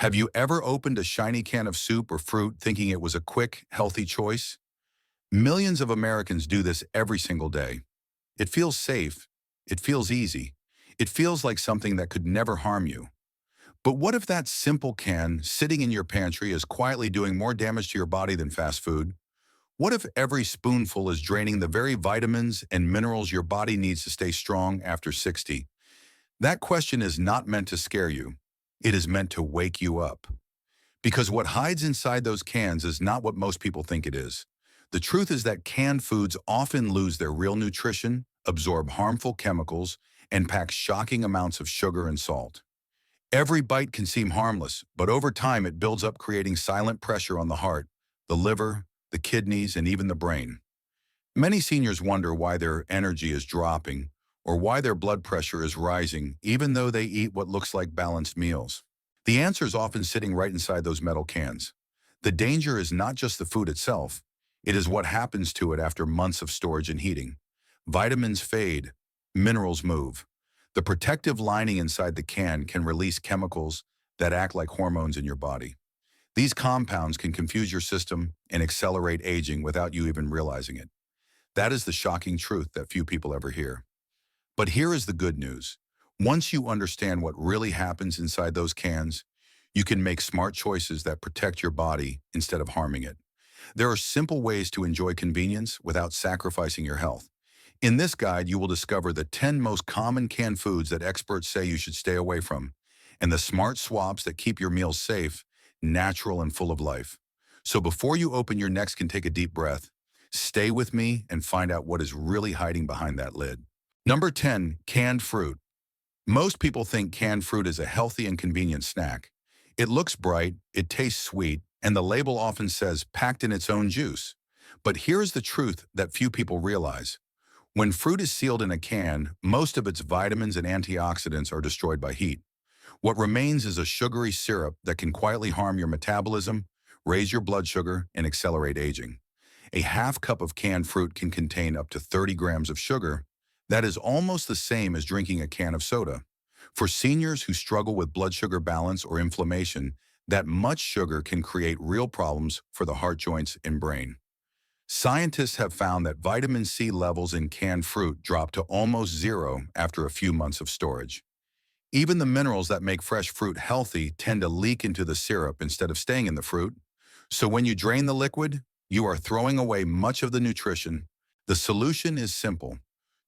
Have you ever opened a shiny can of soup or fruit thinking it was a quick, healthy choice? Millions of Americans do this every single day. It feels safe. It feels easy. It feels like something that could never harm you. But what if that simple can sitting in your pantry is quietly doing more damage to your body than fast food? What if every spoonful is draining the very vitamins and minerals your body needs to stay strong after 60? That question is not meant to scare you. It is meant to wake you up. Because what hides inside those cans is not what most people think it is. The truth is that canned foods often lose their real nutrition, absorb harmful chemicals, and pack shocking amounts of sugar and salt. Every bite can seem harmless, but over time it builds up, creating silent pressure on the heart, the liver, the kidneys, and even the brain. Many seniors wonder why their energy is dropping or why their blood pressure is rising, even though they eat what looks like balanced meals. The answer is often sitting right inside those metal cans. The danger is not just the food itself, it is what happens to it after months of storage and heating. Vitamins fade, minerals move. The protective lining inside the can release chemicals that act like hormones in your body. These compounds can confuse your system and accelerate aging without you even realizing it. That is the shocking truth that few people ever hear. But here is the good news. Once you understand what really happens inside those cans, you can make smart choices that protect your body instead of harming it. There are simple ways to enjoy convenience without sacrificing your health. In this guide, you will discover the 10 most common canned foods that experts say you should stay away from, and the smart swaps that keep your meals safe, natural, and full of life. So before you open your next can, take a deep breath. Stay with me and find out what is really hiding behind that lid. Number 10, canned fruit. Most people think canned fruit is a healthy and convenient snack. It looks bright, it tastes sweet, and the label often says packed in its own juice. But here's the truth that few people realize. When fruit is sealed in a can, most of its vitamins and antioxidants are destroyed by heat. What remains is a sugary syrup that can quietly harm your metabolism, raise your blood sugar, and accelerate aging. A half cup of canned fruit can contain up to 30 grams of sugar. That is almost the same as drinking a can of soda. For seniors who struggle with blood sugar balance or inflammation, that much sugar can create real problems for the heart, joints, and brain. Scientists have found that vitamin C levels in canned fruit drop to almost zero after a few months of storage. Even the minerals that make fresh fruit healthy tend to leak into the syrup instead of staying in the fruit. So when you drain the liquid, you are throwing away much of the nutrition. The solution is simple.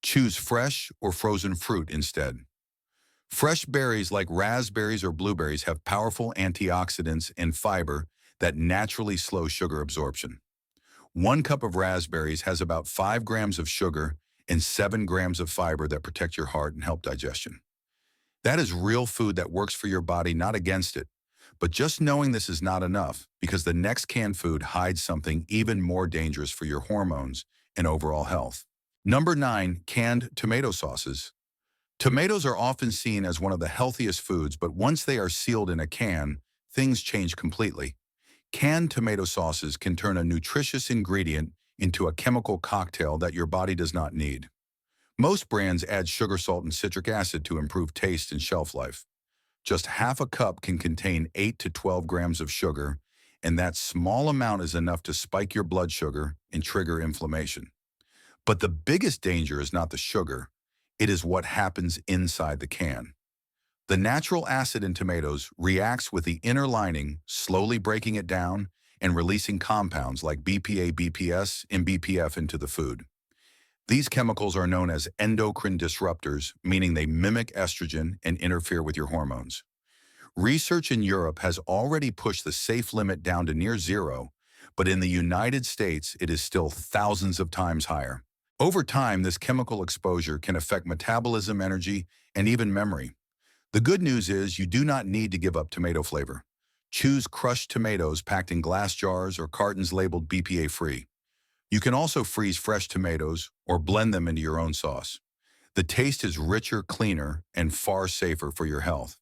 Choose fresh or frozen fruit instead. Fresh berries like raspberries or blueberries have powerful antioxidants and fiber that naturally slow sugar absorption. 1 cup of raspberries has about 5 grams of sugar and 7 grams of fiber that protect your heart and help digestion. That is real food that works for your body, not against it. But just knowing this is not enough, because the next canned food hides something even more dangerous for your hormones and overall health. Number 9, canned tomato sauces. Tomatoes are often seen as one of the healthiest foods, but once they are sealed in a can, things change completely. Canned tomato sauces can turn a nutritious ingredient into a chemical cocktail that your body does not need. Most brands add sugar, salt, and citric acid to improve taste and shelf life. Just half a cup can contain 8 to 12 grams of sugar, and that small amount is enough to spike your blood sugar and trigger inflammation. But the biggest danger is not the sugar, it is what happens inside the can. The natural acid in tomatoes reacts with the inner lining, slowly breaking it down and releasing compounds like BPA, BPS, and BPF into the food. These chemicals are known as endocrine disruptors, meaning they mimic estrogen and interfere with your hormones. Research in Europe has already pushed the safe limit down to near zero, but in the United States, it is still thousands of times higher. Over time, this chemical exposure can affect metabolism, energy, and even memory. The good news is you do not need to give up tomato flavor. Choose crushed tomatoes packed in glass jars or cartons labeled BPA-free. You can also freeze fresh tomatoes or blend them into your own sauce. The taste is richer, cleaner, and far safer for your health.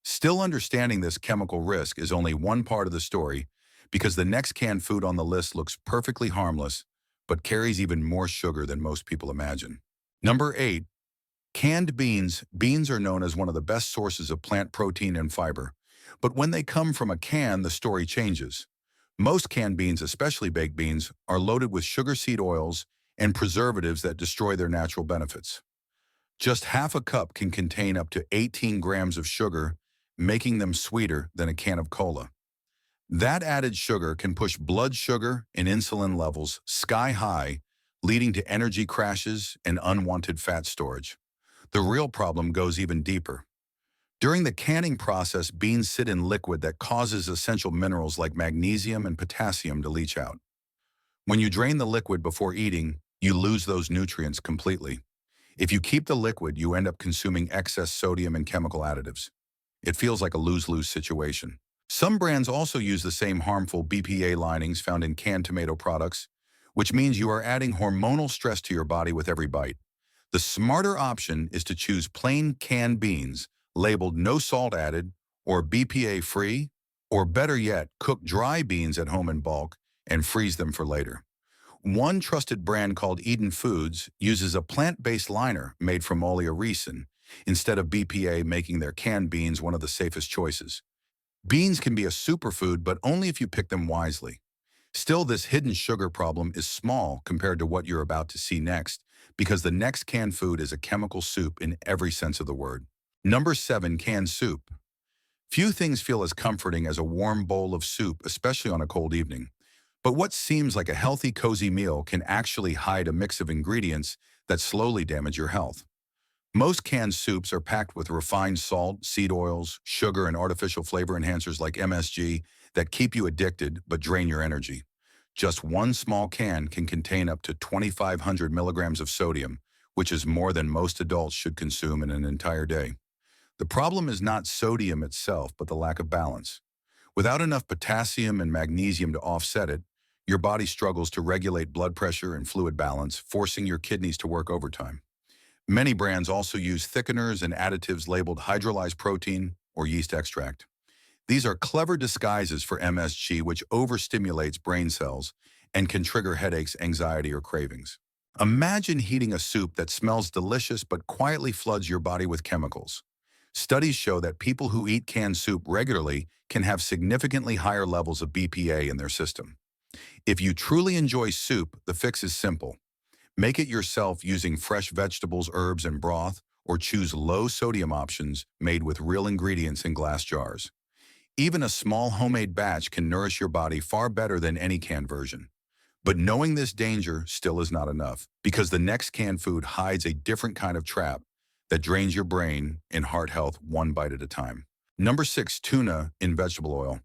Still, understanding this chemical risk is only one part of the story, because the next canned food on the list looks perfectly harmless, but carries even more sugar than most people imagine. Number 8, canned beans. Beans are known as one of the best sources of plant protein and fiber, But when they come from a can, the story changes. Most canned beans, especially baked beans, are loaded with sugar seed oils and preservatives that destroy their natural benefits. Just half a cup can contain up to 18 grams of sugar, making them sweeter than a can of cola. That added sugar can push blood sugar and insulin levels sky high, leading to energy crashes and unwanted fat storage. The real problem goes even deeper. During the canning process, beans sit in liquid that causes essential minerals like magnesium and potassium to leach out. When you drain the liquid before eating, you lose those nutrients completely. If you keep the liquid, you end up consuming excess sodium and chemical additives. It feels like a lose-lose situation. Some brands also use the same harmful BPA linings found in canned tomato products, which means you are adding hormonal stress to your body with every bite. The smarter option is to choose plain canned beans, labeled no salt added, or BPA-free, or better yet, cook dry beans at home in bulk and freeze them for later. One trusted brand called Eden Foods uses a plant-based liner made from oleoricin instead of BPA, making their canned beans one of the safest choices. Beans can be a superfood, but only if you pick them wisely. Still, this hidden sugar problem is small compared to what you're about to see next, because the next canned food is a chemical soup in every sense of the word. Number 7, canned soup. Few things feel as comforting as a warm bowl of soup, especially on a cold evening. But what seems like a healthy, cozy meal can actually hide a mix of ingredients that slowly damage your health. Most canned soups are packed with refined salt, seed oils, sugar, and artificial flavor enhancers like MSG that keep you addicted but drain your energy. Just one small can contain up to 2,500 milligrams of sodium, which is more than most adults should consume in an entire day. The problem is not sodium itself, but the lack of balance. Without enough potassium and magnesium to offset it, your body struggles to regulate blood pressure and fluid balance, forcing your kidneys to work overtime. Many brands also use thickeners and additives labeled hydrolyzed protein or yeast extract. These are clever disguises for MSG, which overstimulates brain cells and can trigger headaches, anxiety, or cravings. Imagine heating a soup that smells delicious but quietly floods your body with chemicals. Studies show that people who eat canned soup regularly can have significantly higher levels of BPA in their system. If you truly enjoy soup, the fix is simple. Make it yourself using fresh vegetables, herbs, and broth, or choose low-sodium options made with real ingredients in glass jars. Even a small homemade batch can nourish your body far better than any canned version. But knowing this danger still is not enough, because the next canned food hides a different kind of trap that drains your brain and heart health one bite at a time. Number 6, tuna in vegetable oil.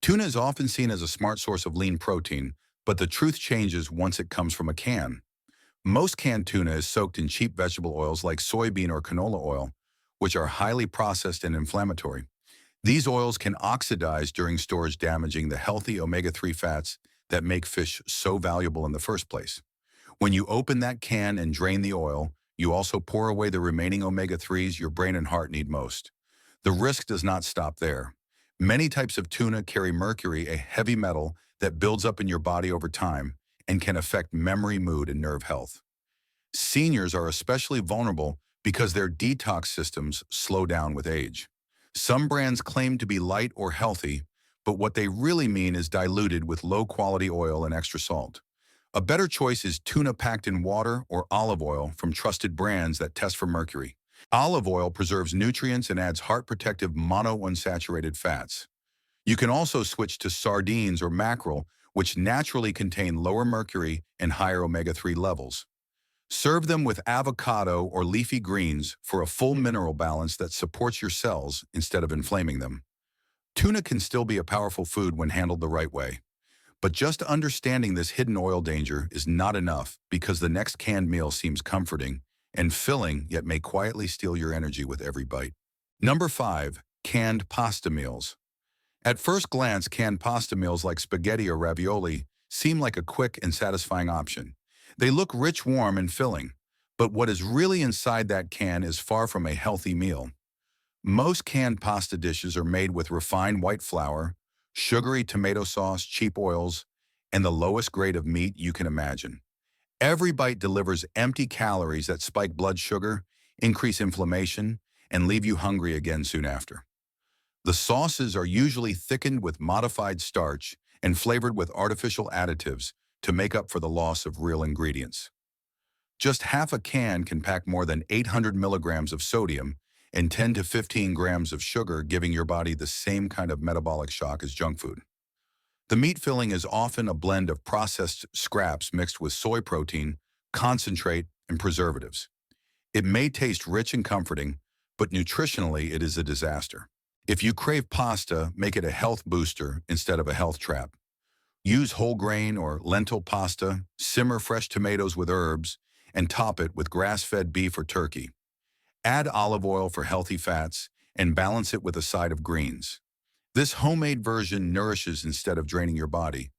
Tuna is often seen as a smart source of lean protein, but the truth changes once it comes from a can. Most canned tuna is soaked in cheap vegetable oils like soybean or canola oil, which are highly processed and inflammatory. These oils can oxidize during storage, damaging the healthy omega-3 fats that make fish so valuable in the first place. When you open that can and drain the oil, you also pour away the remaining omega-3s your brain and heart need most. The risk does not stop there. Many types of tuna carry mercury, a heavy metal that builds up in your body over time and can affect memory, mood, and nerve health. Seniors are especially vulnerable because their detox systems slow down with age. Some brands claim to be light or healthy, but what they really mean is diluted with low-quality oil and extra salt. A better choice is tuna packed in water or olive oil from trusted brands that test for mercury. Olive oil preserves nutrients and adds heart-protective monounsaturated fats. You can also switch to sardines or mackerel, which naturally contain lower mercury and higher omega-3 levels. Serve them with avocado or leafy greens for a full mineral balance that supports your cells instead of inflaming them. Tuna can still be a powerful food when handled the right way. But just understanding this hidden oil danger is not enough, because the next canned meal seems comforting and filling, yet may quietly steal your energy with every bite. Number 5, canned pasta meals. At first glance, canned pasta meals like spaghetti or ravioli seem like a quick and satisfying option. They look rich, warm, and filling, but what is really inside that can is far from a healthy meal. Most canned pasta dishes are made with refined white flour, sugary tomato sauce, cheap oils, and the lowest grade of meat you can imagine. Every bite delivers empty calories that spike blood sugar, increase inflammation, and leave you hungry again soon after. The sauces are usually thickened with modified starch and flavored with artificial additives to make up for the loss of real ingredients. Just half a can can pack more than 800 milligrams of sodium and 10 to 15 grams of sugar, giving your body the same kind of metabolic shock as junk food. The meat filling is often a blend of processed scraps mixed with soy protein, concentrate, and preservatives. It may taste rich and comforting, but nutritionally it is a disaster. If you crave pasta, make it a health booster instead of a health trap. Use whole grain or lentil pasta, simmer fresh tomatoes with herbs, and top it with grass-fed beef or turkey. Add olive oil for healthy fats, and balance it with a side of greens. This homemade version nourishes instead of draining your body.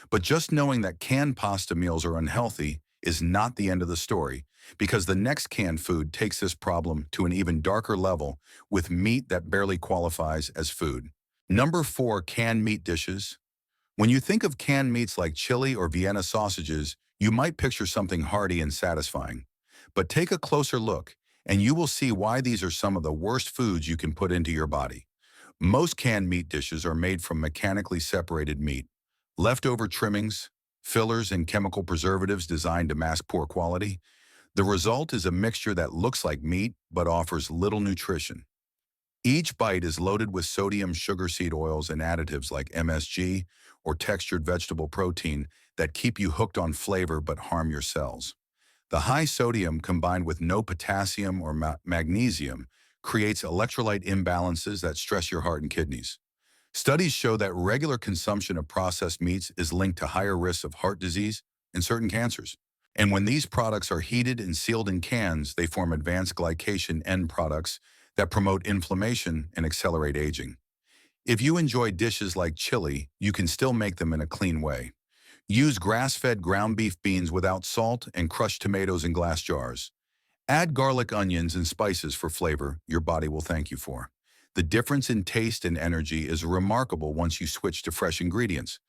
But just knowing that canned pasta meals are unhealthy is not the end of the story, because the next canned food takes this problem to an even darker level with meat that barely qualifies as food. Number 4, canned meat dishes. When you think of canned meats like chili or Vienna sausages, you might picture something hearty and satisfying. But take a closer look, and you will see why these are some of the worst foods you can put into your body. Most canned meat dishes are made from mechanically separated meat, leftover trimmings, fillers, and chemical preservatives designed to mask poor quality. The result is a mixture that looks like meat but offers little nutrition. Each bite is loaded with sodium sugar seed oils and additives like MSG or textured vegetable protein that keep you hooked on flavor but harm your cells. The high sodium combined with no potassium or magnesium creates electrolyte imbalances that stress your heart and kidneys. Studies show that regular consumption of processed meats is linked to higher risks of heart disease and certain cancers. And when these products are heated and sealed in cans, they form advanced glycation end products that promote inflammation and accelerate aging. If you enjoy dishes like chili, you can still make them in a clean way. Use grass-fed ground beef beans without salt and crushed tomatoes in glass jars. Add garlic, onions, and spices for flavor your body will thank you for. The difference in taste and energy is remarkable once you switch to fresh ingredients.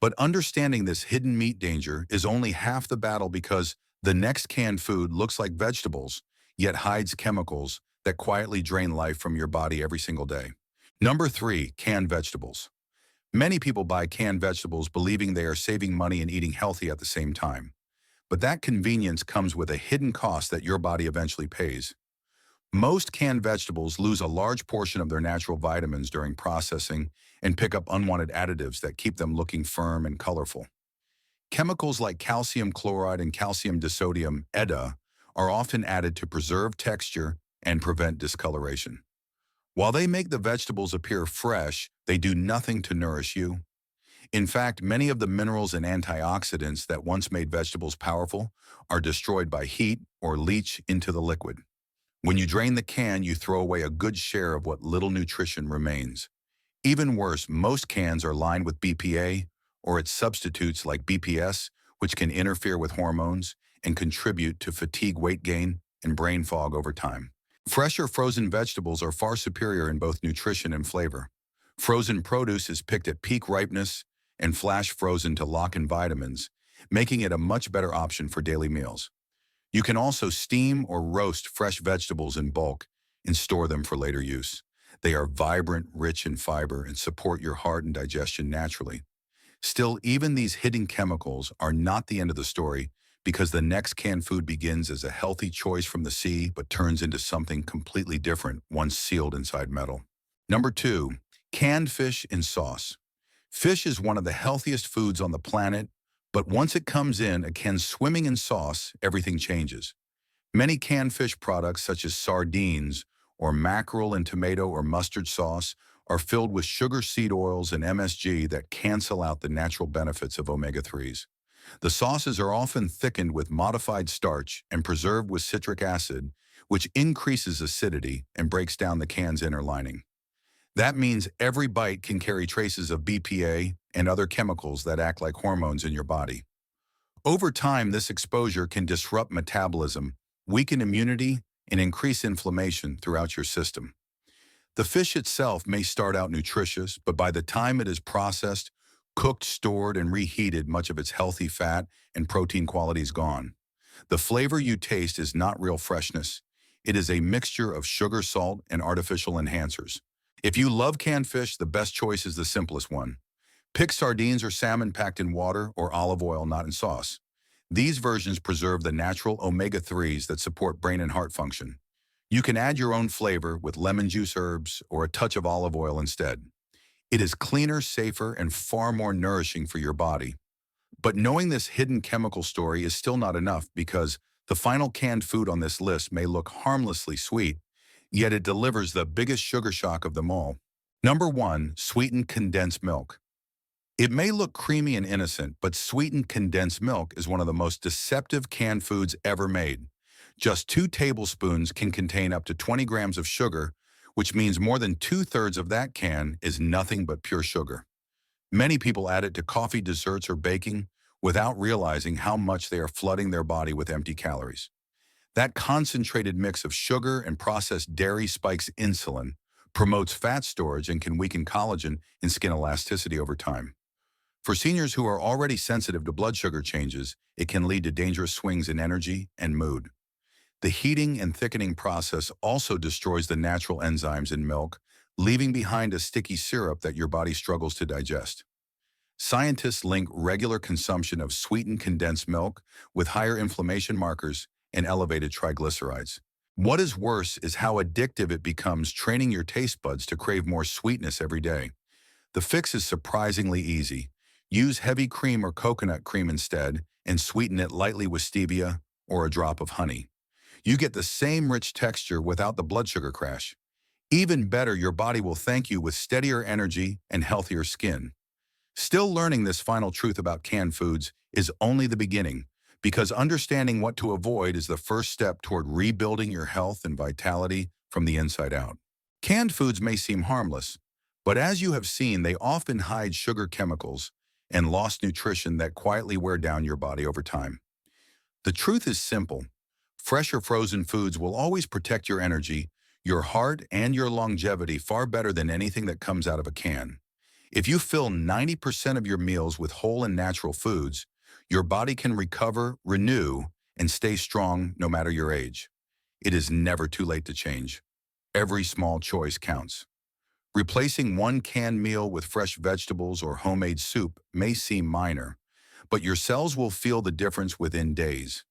But understanding this hidden meat danger is only half the battle, because the next canned food looks like vegetables, yet hides chemicals that quietly drain life from your body every single day. Number 3, canned vegetables. Many people buy canned vegetables believing they are saving money and eating healthy at the same time. But that convenience comes with a hidden cost that your body eventually pays. Most canned vegetables lose a large portion of their natural vitamins during processing and pick up unwanted additives that keep them looking firm and colorful. Chemicals like calcium chloride and calcium disodium (EDA) are often added to preserve texture and prevent discoloration. While they make the vegetables appear fresh, they do nothing to nourish you. In fact, many of the minerals and antioxidants that once made vegetables powerful are destroyed by heat or leach into the liquid. When you drain the can, you throw away a good share of what little nutrition remains. Even worse, most cans are lined with BPA or its substitutes like BPS, which can interfere with hormones and contribute to fatigue, weight gain, and brain fog over time. Fresh or frozen vegetables are far superior in both nutrition and flavor. Frozen produce is picked at peak ripeness and flash frozen to lock in vitamins, making it a much better option for daily meals. You can also steam or roast fresh vegetables in bulk and store them for later use. They are vibrant, rich in fiber, and support your heart and digestion naturally. Still, even these hidden chemicals are not the end of the story, because the next canned food begins as a healthy choice from the sea but turns into something completely different once sealed inside metal. Number 2, canned fish in sauce. Fish is one of the healthiest foods on the planet, but once it comes in a can swimming in sauce, everything changes. Many canned fish products, such as sardines or mackerel in tomato or mustard sauce, are filled with sugar seed oils and MSG that cancel out the natural benefits of omega-3s. The sauces are often thickened with modified starch and preserved with citric acid, which increases acidity and breaks down the can's inner lining. That means every bite can carry traces of BPA and other chemicals that act like hormones in your body. Over time, this exposure can disrupt metabolism, weaken immunity, and increase inflammation throughout your system. The fish itself may start out nutritious, but by the time it is processed, cooked, stored, and reheated, much of its healthy fat and protein quality is gone. The flavor you taste is not real freshness. It is a mixture of sugar, salt, and artificial enhancers. If you love canned fish, the best choice is the simplest one. Pick sardines or salmon packed in water or olive oil, not in sauce. These versions preserve the natural omega-3s that support brain and heart function. You can add your own flavor with lemon juice herbs or a touch of olive oil instead. It is cleaner, safer, and far more nourishing for your body. But knowing this hidden chemical story is still not enough because the final canned food on this list may look harmlessly sweet, yet it delivers the biggest sugar shock of them all. Number 1, sweetened condensed milk. It may look creamy and innocent, but sweetened condensed milk is one of the most deceptive canned foods ever made. Just 2 tablespoons can contain up to 20 grams of sugar, which means more than 2/3 of that can is nothing but pure sugar. Many people add it to coffee, desserts, or baking without realizing how much they are flooding their body with empty calories. That concentrated mix of sugar and processed dairy spikes insulin, promotes fat storage, and can weaken collagen and skin elasticity over time. For seniors who are already sensitive to blood sugar changes, it can lead to dangerous swings in energy and mood. The heating and thickening process also destroys the natural enzymes in milk, leaving behind a sticky syrup that your body struggles to digest. Scientists link regular consumption of sweetened condensed milk with higher inflammation markers and elevated triglycerides. What is worse is how addictive it becomes, training your taste buds to crave more sweetness every day. The fix is surprisingly easy. Use heavy cream or coconut cream instead and sweeten it lightly with stevia or a drop of honey. You get the same rich texture without the blood sugar crash. Even better, your body will thank you with steadier energy and healthier skin. Still learning this final truth about canned foods is only the beginning, because understanding what to avoid is the first step toward rebuilding your health and vitality from the inside out. Canned foods may seem harmless, but as you have seen, they often hide sugar chemicals and lost nutrition that quietly wear down your body over time. The truth is simple. Fresh or frozen foods will always protect your energy, your heart, and your longevity far better than anything that comes out of a can. If you fill 90% of your meals with whole and natural foods, your body can recover, renew, and stay strong no matter your age. It is never too late to change. Every small choice counts. Replacing one canned meal with fresh vegetables or homemade soup may seem minor, but your cells will feel the difference within days.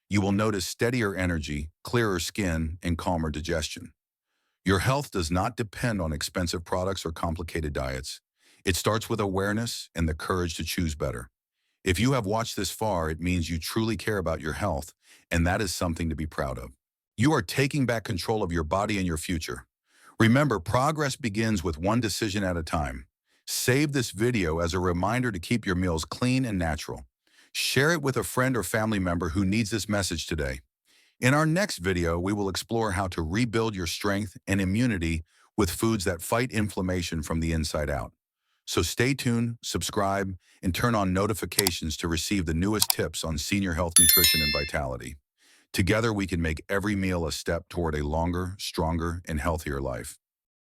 You will notice steadier energy, clearer skin, and calmer digestion. Your health does not depend on expensive products or complicated diets. It starts with awareness and the courage to choose better. If you have watched this far, it means you truly care about your health, and that is something to be proud of. You are taking back control of your body and your future. Remember, progress begins with one decision at a time. Save this video as a reminder to keep your meals clean and natural. Share it with a friend or family member who needs this message today. In our next video, we will explore how to rebuild your strength and immunity with foods that fight inflammation from the inside out. So stay tuned, subscribe, and turn on notifications to receive the newest tips on senior health, nutrition, and vitality. Together, we can make every meal a step toward a longer, stronger, and healthier life.